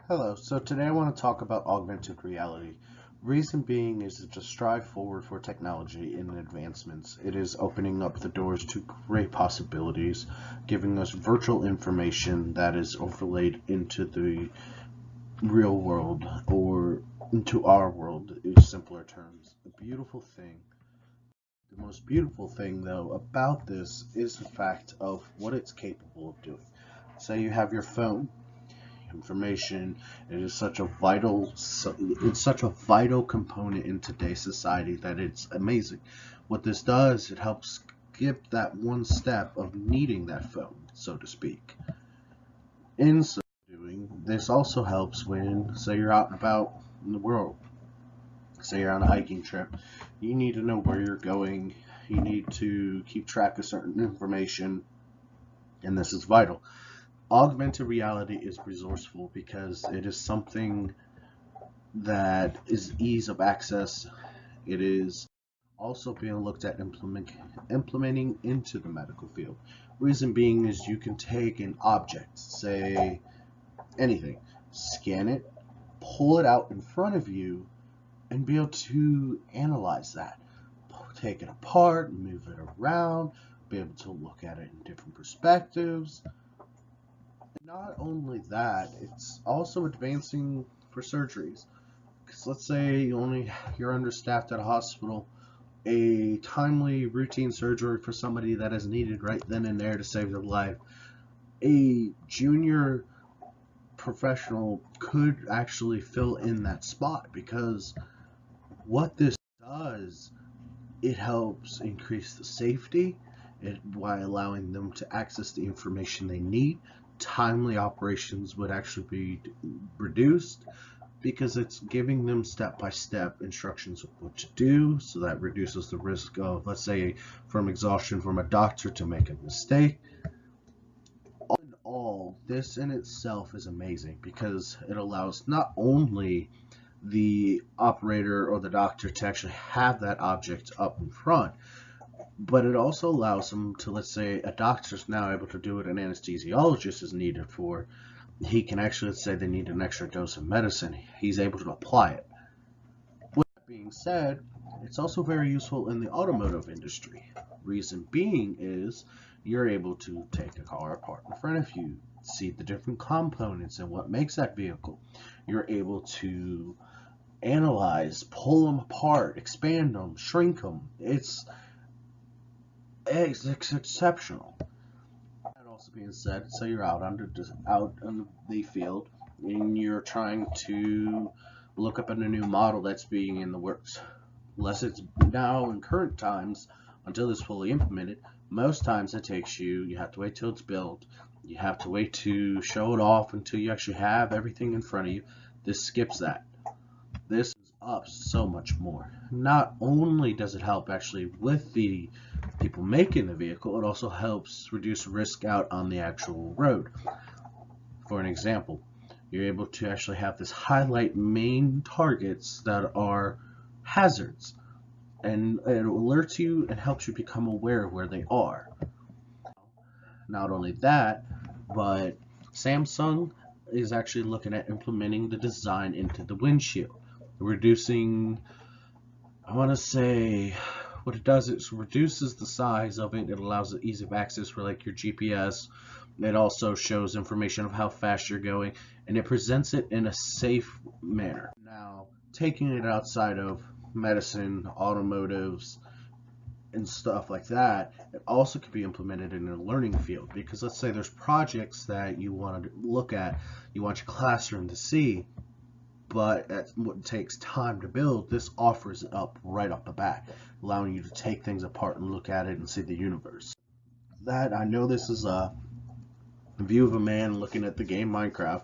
Hello, so today I want to talk about augmented reality. Reason being is to strive forward for technology and advancements. It is opening up the doors to great possibilities, giving us virtual information that is overlaid into the real world or into our world in simpler terms. A beautiful thing. The most beautiful thing, though, about this is the fact of what it's capable of doing. Say you have your phone information. It is such a it's such a vital component in today's society that it's amazing. What this does, it helps skip that one step of needing that phone, so to speak. In so doing, this also helps when, say, you're out and about in the world. Say you're on a hiking trip, you need to know where you're going. You need to keep track of certain information, and this is vital. Augmented reality is resourceful because it is something that is ease of access. It is also being looked at implementing into the medical field. Reason being is you can take an object, say anything, scan it, pull it out in front of you, and be able to analyze that. Take it apart, move it around, be able to look at it in different perspectives. Not only that, it's also advancing for surgeries. Because let's say you're understaffed at a hospital, a timely routine surgery for somebody that is needed right then and there to save their life. A junior professional could actually fill in that spot because what this does, it helps increase the safety while allowing them to access the information they need. Timely operations would actually be reduced because it's giving them step-by-step instructions of what to do, so that reduces the risk of, let's say, from exhaustion from a doctor to make a mistake. All in all, this in itself is amazing because it allows not only the operator or the doctor to actually have that object up in front, but it also allows them to, let's say, a doctor's now able to do what an anesthesiologist is needed for. He can actually, let's say they need an extra dose of medicine, he's able to apply it. With that being said, it's also very useful in the automotive industry. Reason being is you're able to take a car apart in front of you, see the different components and what makes that vehicle. You're able to analyze, pull them apart, expand them, shrink them. It's exceptional. That also being said, so you're out on the field and you're trying to look up at a new model that's being in the works. Unless it's now in current times, until it's fully implemented, most times it takes you have to wait till it's built. You have to wait to show it off until you actually have everything in front of you. This skips that. This is up so much more. Not only does it help actually with the people making the vehicle, it also helps reduce risk out on the actual road. For an example, you're able to actually have this highlight main targets that are hazards, and it alerts you and helps you become aware of where they are. Not only that, but Samsung is actually looking at implementing the design into the windshield, reducing, I want to say, what it does is reduces the size of it. It allows ease of access for like your GPS. It also shows information of how fast you're going, and it presents it in a safe manner. Now, taking it outside of medicine, automotives, and stuff like that, it also could be implemented in a learning field. Because let's say there's projects that you want to look at, you want your classroom to see, but that's what takes time to build. This offers it up right off the bat, allowing you to take things apart and look at it and see the universe. That, I know this is a view of a man looking at the game Minecraft,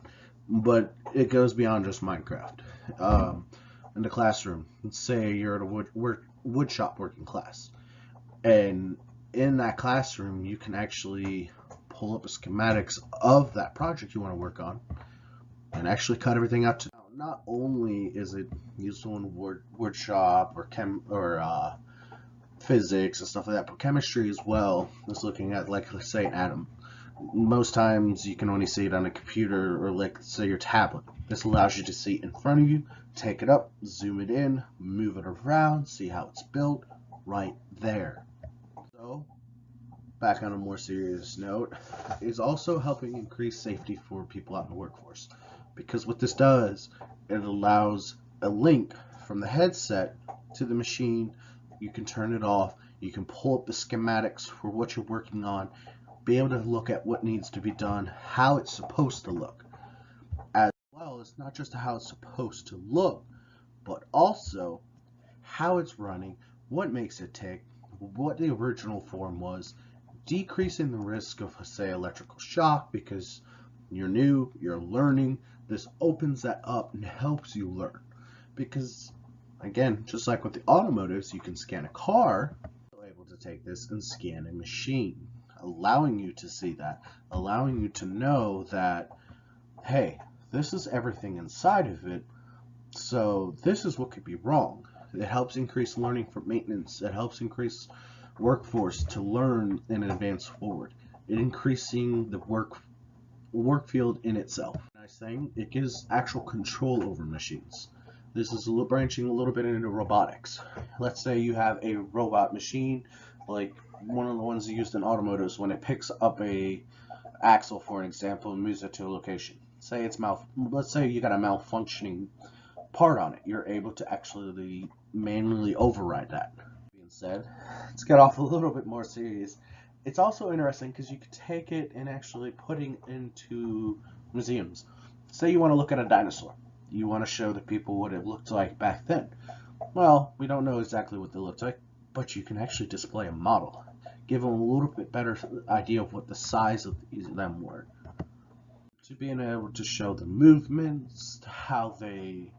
but it goes beyond just Minecraft. In the classroom, let's say you're at a wood shop working class, and in that classroom you can actually pull up the schematics of that project you want to work on and actually cut everything out. To not only is it useful in wood shop or physics and stuff like that, but chemistry as well is looking at, like, let's say, an atom. Most times you can only see it on a computer or, like, say, your tablet. This allows you to see in front of you, take it up, zoom it in, move it around, see how it's built right there. So, back on a more serious note, is also helping increase safety for people out in the workforce. Because what this does, it allows a link from the headset to the machine. You can turn it off, you can pull up the schematics for what you're working on, be able to look at what needs to be done, how it's supposed to look. As well, it's not just how it's supposed to look, but also how it's running, what makes it tick, what the original form was, decreasing the risk of, say, electrical shock because you're new, you're learning. This opens that up and helps you learn. Because, again, just like with the automotives, you can scan a car, you're able to take this and scan a machine, allowing you to see that, allowing you to know that, hey, this is everything inside of it, so this is what could be wrong. It helps increase learning for maintenance. It helps increase workforce to learn and advance forward. It increasing the work field in itself. Nice thing, it gives actual control over machines. This is branching a little bit into robotics. Let's say you have a robot machine, like one of the ones used in automotives, when it picks up a axle, for an example, and moves it to a location. Say it's let's say you got a malfunctioning part on it. You're able to actually manually override that. Being said, let's get off a little bit more serious. It's also interesting because you could take it and actually putting into museums. Say you want to look at a dinosaur. You want to show the people what it looked like back then. Well, we don't know exactly what they looked like, but you can actually display a model. Give them a little bit better idea of what the size of them were. To being able to show the movements, how they,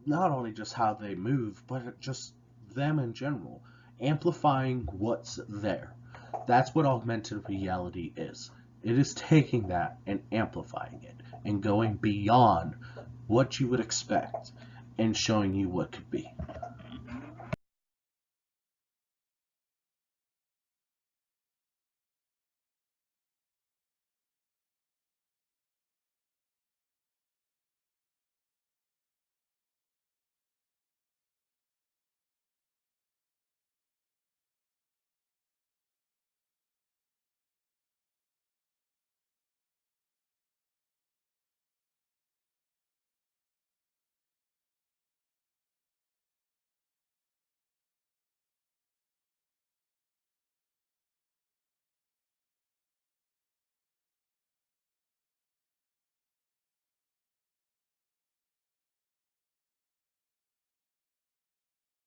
not only just how they move, but just them in general, amplifying what's there. That's what augmented reality is. It is taking that and amplifying it and going beyond what you would expect and showing you what could be.